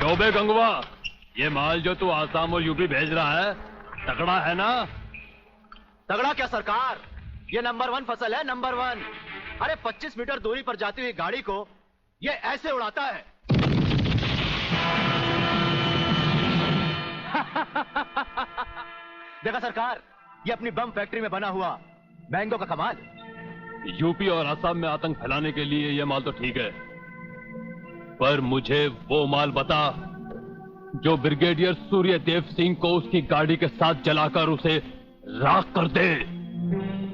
शोबे गंगवा, ये माल जो तू आसाम और यूपी भेज रहा है तगड़ा है ना? तगड़ा क्या सरकार, ये नंबर 1 फसल है, नंबर 1। अरे 25 मीटर दूरी पर जाती हुई गाड़ी को ये ऐसे उड़ाता है। देखा सरकार, ये अपनी बम फैक्ट्री में बना हुआ मैंगो का कमाल। यूपी और असम में आतंक फैलाने के लिए ये माल तो ठीक है, पर मुझे वो माल बता जो ब्रिगेडियर सूर्यदेव सिंह को उसकी गाड़ी के साथ जलाकर उसे राख कर दे।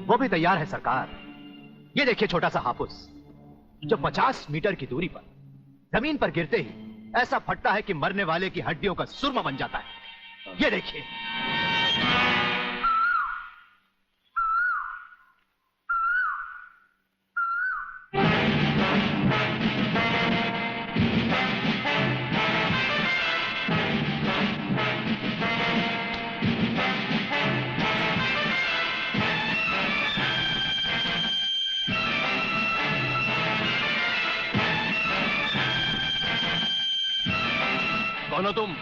वो भी तैयार है सरकार। ये देखिए छोटा सा हापुस जो 50 मीटर की दूरी पर जमीन पर गिरते ही ऐसा फटता है कि मरने वाले की हड्डियों का सुरमा बन जाता है। ये देखिए। कौन हो तुम?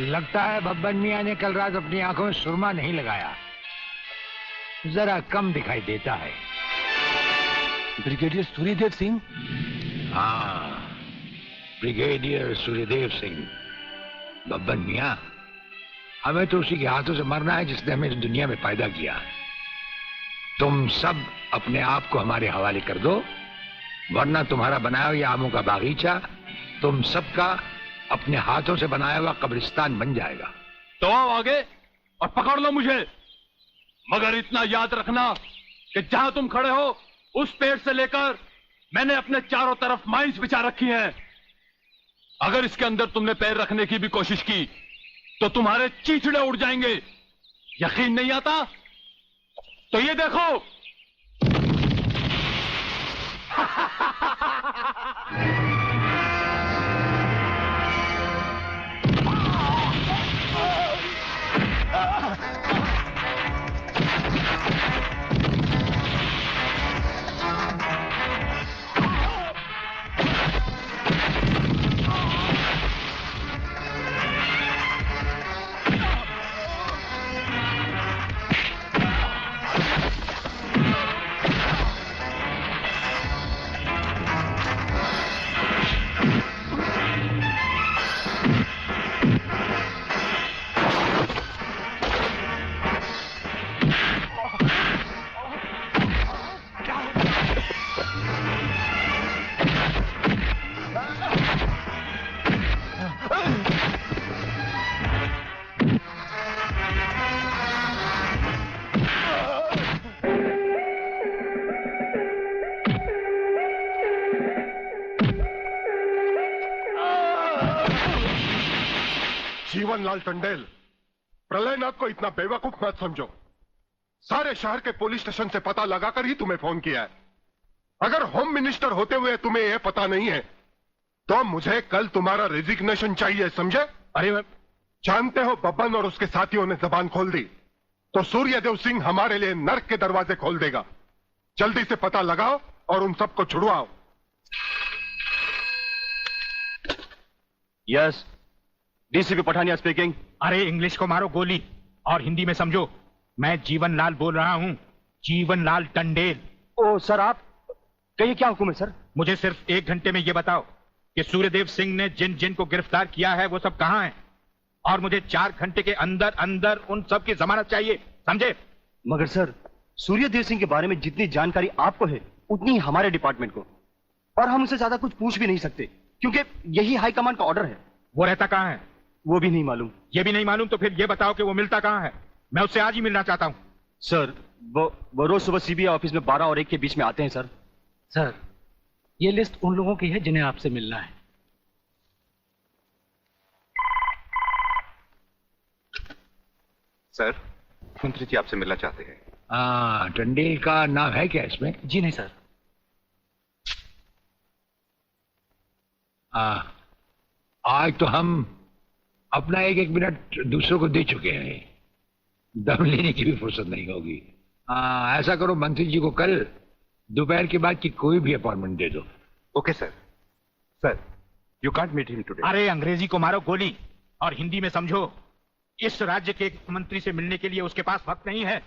लगता है बब्बन मियां ने कल रात अपनी आंखों में सुरमा नहीं लगाया, जरा कम दिखाई देता है। ब्रिगेडियर सूर्यदेव सिंह? हाँ, ब्रिगेडियर सूर्यदेव सिंह। बब्बन मियां, हमें तो उसी के हाथों से मरना है जिसने हमें इस दुनिया में पैदा किया। तुम सब अपने आप को हमारे हवाले कर दो, वरना तुम्हारा बनाया हुआ आमों का बागीचा तुम सबका अपने हाथों से बनाया हुआ कब्रिस्तान बन जाएगा। तो आओ आगे और पकड़ लो मुझे, मगर इतना याद रखना कि जहां तुम खड़े हो उस पेड़ से लेकर मैंने अपने चारों तरफ माइंस बिछा रखी हैं। अगर इसके अंदर तुमने पैर रखने की भी कोशिश की तो तुम्हारे चीथड़े उड़ जाएंगे। यकीन नहीं आता तो ये देखो। जीवनलाल टंडेल, प्रलयनाथ को इतना बेवकूफ मत समझो। सारे शहर के पुलिस स्टेशन से पता लगाकर ही तुम्हें फोन किया है। अगर होम मिनिस्टर होते हुए तुम्हें यह पता नहीं है तो मुझे कल तुम्हारा रेजिग्नेशन चाहिए, समझे? अरे जानते हो बब्बन और उसके साथियों ने जबान खोल दी तो सूर्यदेव सिंह हमारे लिए नर्क के दरवाजे खोल देगा। जल्दी से पता लगाओ और उन सबको छुड़वाओ। Yes, DCP Pathania speaking. अरे इंग्लिश को मारो गोली और हिंदी में समझो। मैं जीवनलाल बोल रहा हूँ, जीवनलाल टंडेल। ओ सर, आप कहिए, क्या हुक्म है सर? मुझे सिर्फ 1 घंटे में ये बताओ कि सूर्यदेव सिंह ने जिन जिन को गिरफ्तार किया है वो सब कहाँ हैं, और मुझे 4 घंटे के अंदर अंदर उन सब की जमानत चाहिए, समझे? मगर सर, सूर्यदेव सिंह के बारे में जितनी जानकारी आपको है उतनी ही हमारे डिपार्टमेंट को, और हम उसे ज्यादा कुछ पूछ भी नहीं सकते क्योंकि यही हाई कमांड का ऑर्डर है। वो रहता कहाँ है? वो भी नहीं मालूम। ये भी नहीं मालूम? तो फिर ये बताओ कि वो मिलता कहाँ है? मैं उससे आज ही मिलना चाहता हूँ। सर, वो रोज सुबह सीबीआई ऑफिस में 12 और 1 के बीच में आते हैं सर। सर, ये लिस्ट उन लोगों की है जिन्हें आपसे मिलना है। सर, मंत्री जी आपसे मिलना चाहते हैं। टंडेल का नाम है क्या इसमें? जी नहीं सर। आज तो हम अपना 1-1 मिनट दूसरों को दे चुके हैं, दम लेने की भी फुर्सत नहीं होगी। ऐसा करो, मंत्री जी को कल दोपहर के बाद की कोई भी अपॉइंटमेंट दे दो। Okay sir. Sir, You can't meet him today. अरे अंग्रेजी को मारो गोली और हिंदी में समझो। इस राज्य के मंत्री से मिलने के लिए उसके पास वक्त नहीं है।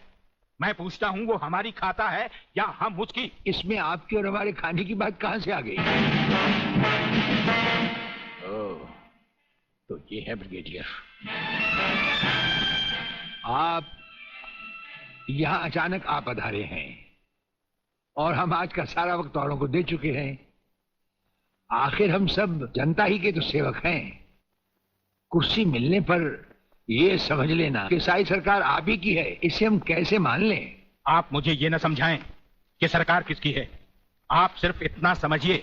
मैं पूछता हूँ वो हमारी खाता है या हम उसकी? इसमें आपकी और हमारे खाने की बात कहां से आ गई? ओह, तो ये है ब्रिगेडियर। आप यहां अचानक आ पधारे हैं और हम आज का सारा वक्त औरों को दे चुके हैं। आखिर हम सब जनता ही के तो सेवक हैं। कुर्सी मिलने पर ये समझ लेना कि सारी सरकार आप ही की है, इसे हम कैसे मान लें? आप मुझे ये न समझाएं कि सरकार किसकी है। आप सिर्फ इतना समझिए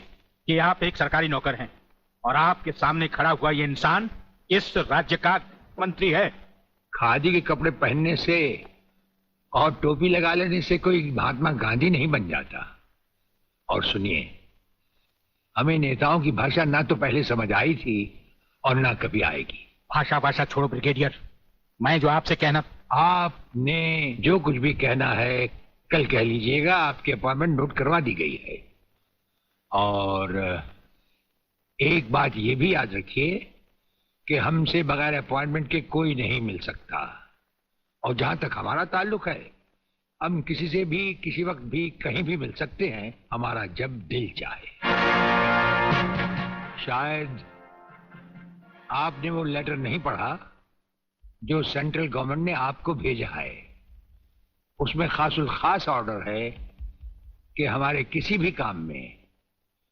कि आप एक सरकारी नौकर हैं और आपके सामने खड़ा हुआ ये इंसान इस राज्य का मंत्री है। खादी के कपड़े पहनने से और टोपी लगा लेने से कोई महात्मा गांधी नहीं बन जाता। और सुनिए, हमें नेताओं की भाषा ना तो पहले समझ आई थी और ना कभी आएगी। भाषा छोड़ो ब्रिगेडियर, मैं जो आपसे कहना। आपने जो कुछ भी कहना है कल कह लीजिएगा। आपकी अपॉइंटमेंट नोट करवा दी गई है। और एक बात ये भी याद रखिए कि हमसे बगैर अपॉइंटमेंट के कोई नहीं मिल सकता। और जहां तक हमारा ताल्लुक है, हम किसी से भी किसी वक्त भी कहीं भी मिल सकते हैं, हमारा जब दिल चाहे। शायद आपने वो लेटर नहीं पढ़ा जो सेंट्रल गवर्नमेंट ने आपको भेजा है। उसमें खासुल खास ऑर्डर है कि हमारे किसी भी काम में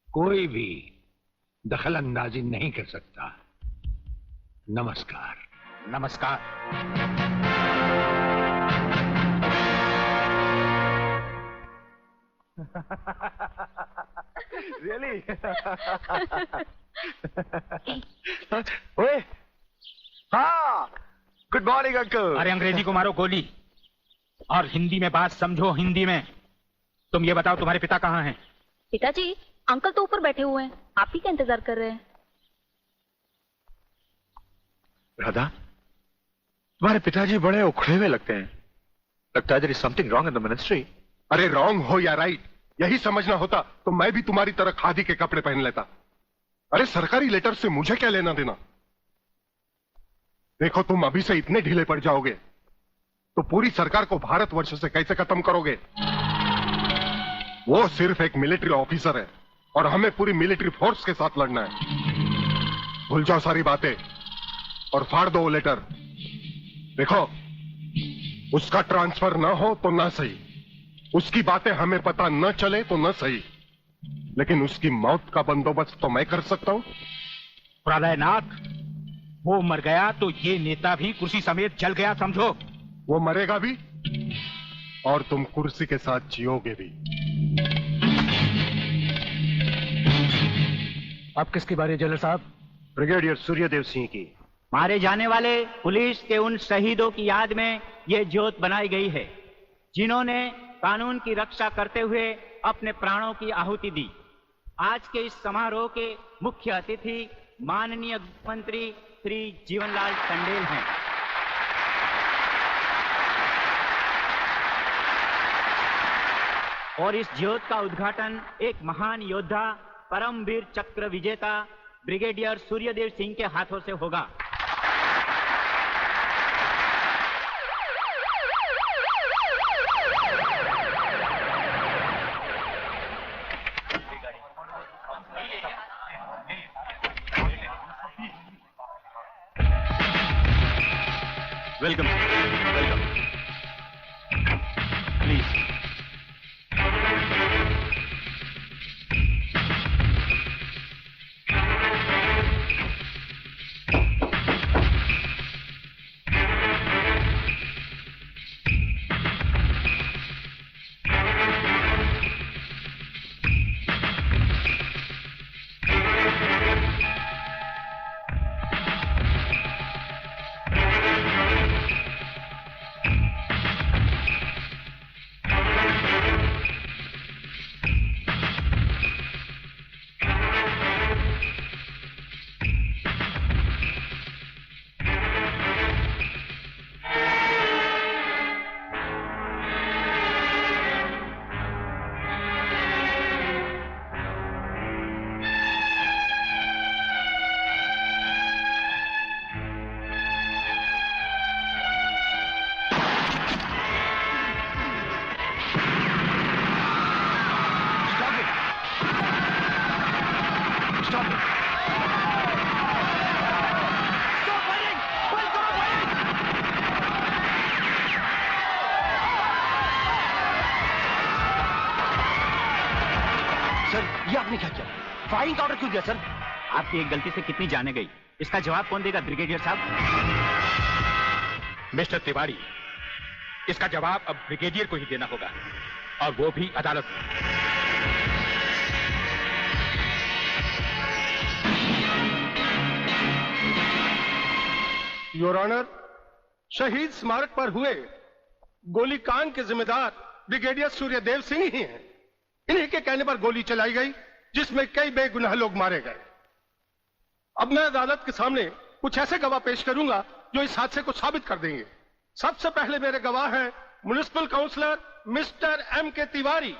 कोई भी दखल अंदाजी नहीं कर सकता। नमस्कार। नमस्कार। Really? ओए, हाँ, गुड मॉर्निंग अंकल। अरे अंग्रेजी को मारो गोली और हिंदी में बात समझो। हिंदी में तुम ये बताओ तुम्हारे पिता कहाँ हैं? पिताजी, अंकल तो ऊपर बैठे हुए हैं, आप ही का इंतजार कर रहे हैं। राधा, तुम्हारे पिताजी बड़े उखड़े हुए लगते हैं। लगता है there is something wrong in the ministry. अरे रॉन्ग हो या राइट, यही समझना होता तो मैं भी तुम्हारी तरह खादी के कपड़े पहन लेता। अरे सरकारी लेटर से मुझे क्या लेना देना? देखो, तुम अभी से इतने ढीले पड़ जाओगे तो पूरी सरकार को भारतवर्ष से कैसे खत्म करोगे? वो सिर्फ एक मिलिट्री ऑफिसर है और हमें पूरी मिलिट्री फोर्स के साथ लड़ना है। भूल जाओ सारी बातें और फाड़ दो वो लेटर। देखो, उसका ट्रांसफर ना हो तो ना सही, उसकी बातें हमें पता न चले तो न सही, लेकिन उसकी मौत का बंदोबस्त तो मैं कर सकता हूं। प्रलयनाथ, वो मर गया तो ये नेता भी कुर्सी समेत जल गया, समझो। वो मरेगा भी और तुम कुर्सी के साथ जियोगे भी। अब किसकी बारी है जनरल साहब? ब्रिगेडियर सूर्यदेव सिंह की। मारे जाने वाले पुलिस के उन शहीदों की याद में ये ज्योत बनाई गई है जिन्होंने कानून की रक्षा करते हुए अपने प्राणों की आहुति दी। आज के इस समारोह के मुख्य अतिथि माननीय मंत्री श्री जीवनलाल टंडेल हैं। और इस ज्योत का उद्घाटन एक महान योद्धा, परमवीर चक्र विजेता ब्रिगेडियर सूर्यदेव सिंह के हाथों से होगा। Welcome, welcome. प्लीज। सर, ये आपने क्या किया? फायरिंग का ऑर्डर क्यों दिया सर? आपकी एक गलती से कितनी जाने गई, इसका जवाब कौन देगा ब्रिगेडियर साहब? मिस्टर तिवारी, इसका जवाब अब ब्रिगेडियर को ही देना होगा, और वो भी अदालत में। योर ऑनर, शहीद स्मारक पर हुए गोलीकांड के जिम्मेदार ब्रिगेडियर सूर्यदेव सिंह ही हैं। इन्हीं के कहने पर गोली चलाई गई, जिसमें कई बेगुनाह लोग मारे गए। अब मैं अदालत के सामने कुछ ऐसे गवाह पेश करूंगा जो इस हादसे को साबित कर देंगे। सबसे पहले मेरे गवाह हैं municipal councillor mister M.K. Tiwari.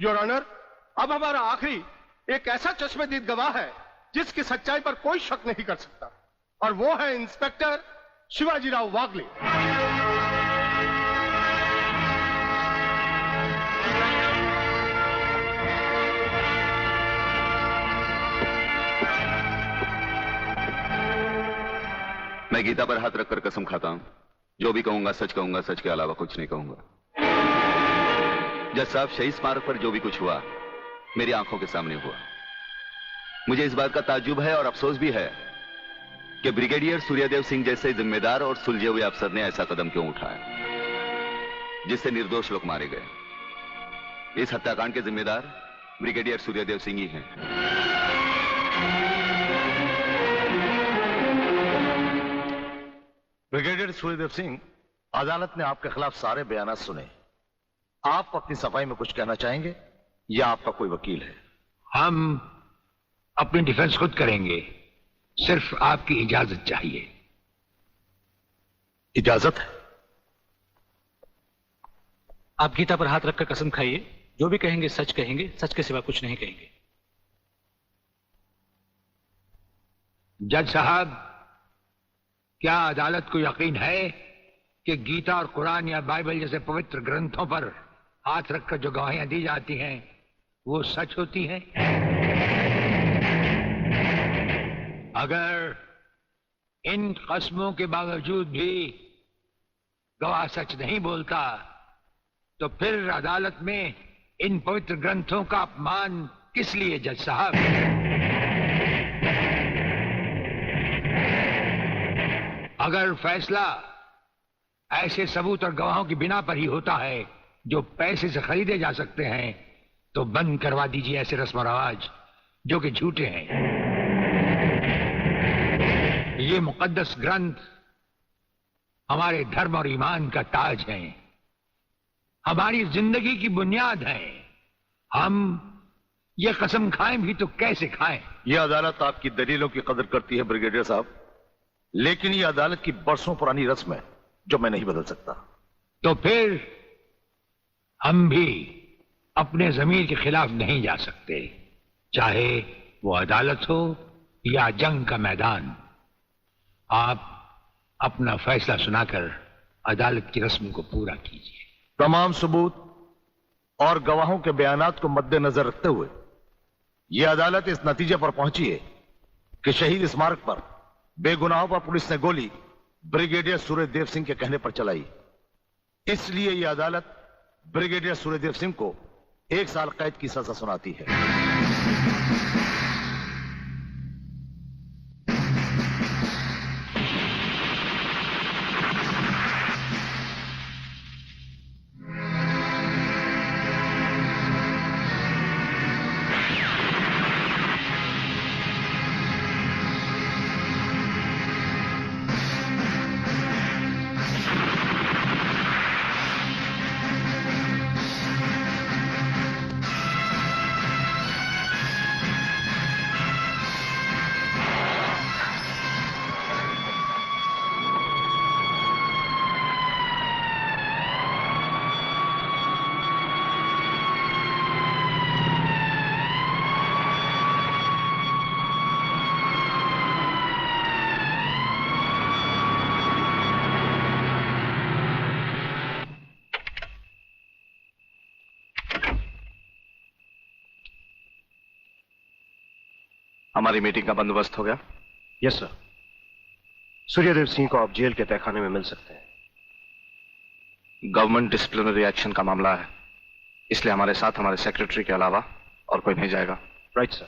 Your honour, अब हमारा आखिरी एक ऐसा चश्मदीद गवाह है जिसकी सच्चाई पर कोई शक नहीं कर सकता, और वो है इंस्पेक्टर शिवाजीराव वागले। मैं गीता पर हाथ रखकर कसम खाता हूं, जो भी कहूंगा सच कहूंगा, सच के अलावा कुछ नहीं कहूंगा। जज साहब, शहीद स्मारक पर जो भी कुछ हुआ मेरी आंखों के सामने हुआ। मुझे इस बात का ताज्जुब है और अफसोस भी है कि ब्रिगेडियर सूर्यदेव सिंह जैसे जिम्मेदार और सुलझे हुए अफसर ने ऐसा कदम क्यों उठाया जिससे निर्दोष लोग मारे गए। इस हत्याकांड के जिम्मेदार ब्रिगेडियर सूर्यदेव सिंह ही हैं। ब्रिगेडियर सूर्यदेव सिंह, अदालत ने आपके खिलाफ सारे बयान सुने। आप अपनी सफाई में कुछ कहना चाहेंगे या आपका कोई वकील है? हम अपनी डिफेंस खुद करेंगे, सिर्फ आपकी इजाजत चाहिए। इजाजत है? आप गीता पर हाथ रखकर कसम खाइए, जो भी कहेंगे सच कहेंगे, सच के सिवा कुछ नहीं कहेंगे। जज साहब, क्या अदालत को यकीन है कि गीता और कुरान या बाइबल जैसे पवित्र ग्रंथों पर हाथ रखकर जो गवाहियां दी जाती हैं वो सच होती हैं? अगर इन कस्मों के बावजूद भी गवाह सच नहीं बोलता तो फिर अदालत में इन पवित्र ग्रंथों का अपमान किस लिए जज साहब? अगर फैसला ऐसे सबूत और गवाहों की बिना पर ही होता है जो पैसे से खरीदे जा सकते हैं, तो बंद करवा दीजिए ऐसे रस्म रवाज जो कि झूठे हैं। ये मुकद्दस ग्रंथ हमारे धर्म और ईमान का ताज है, हमारी जिंदगी की बुनियाद है। हम ये कसम खाएं भी तो कैसे खाएं? यह अदालत आपकी दलीलों की कदर करती है ब्रिगेडियर साहब, लेकिन यह अदालत की बरसों पुरानी रस्म है जो मैं नहीं बदल सकता। तो फिर हम भी अपने जमीर के खिलाफ नहीं जा सकते, चाहे वो अदालत हो या जंग का मैदान। आप अपना फैसला सुनाकर अदालत की रस्म को पूरा कीजिए। तमाम सबूत और गवाहों के बयानात को मद्देनजर रखते हुए यह अदालत इस नतीजे पर पहुंची है कि शहीद स्मारक पर बेगुनाहों पर पुलिस ने गोली ब्रिगेडियर सूर्यदेव सिंह के कहने पर चलाई। इसलिए यह अदालत ब्रिगेडियर सूर्यदेव सिंह को 1 साल कैद की सजा सुनाती है। हमारी मीटिंग का बंदोबस्त हो गया? Yes sir. सूर्यदेव सिंह को आप जेल के तहखाने में मिल सकते हैं। गवर्नमेंट डिसिप्लिनरी एक्शन का मामला है, इसलिए हमारे साथ हमारे सेक्रेटरी के अलावा और कोई नहीं जाएगा। Right sir.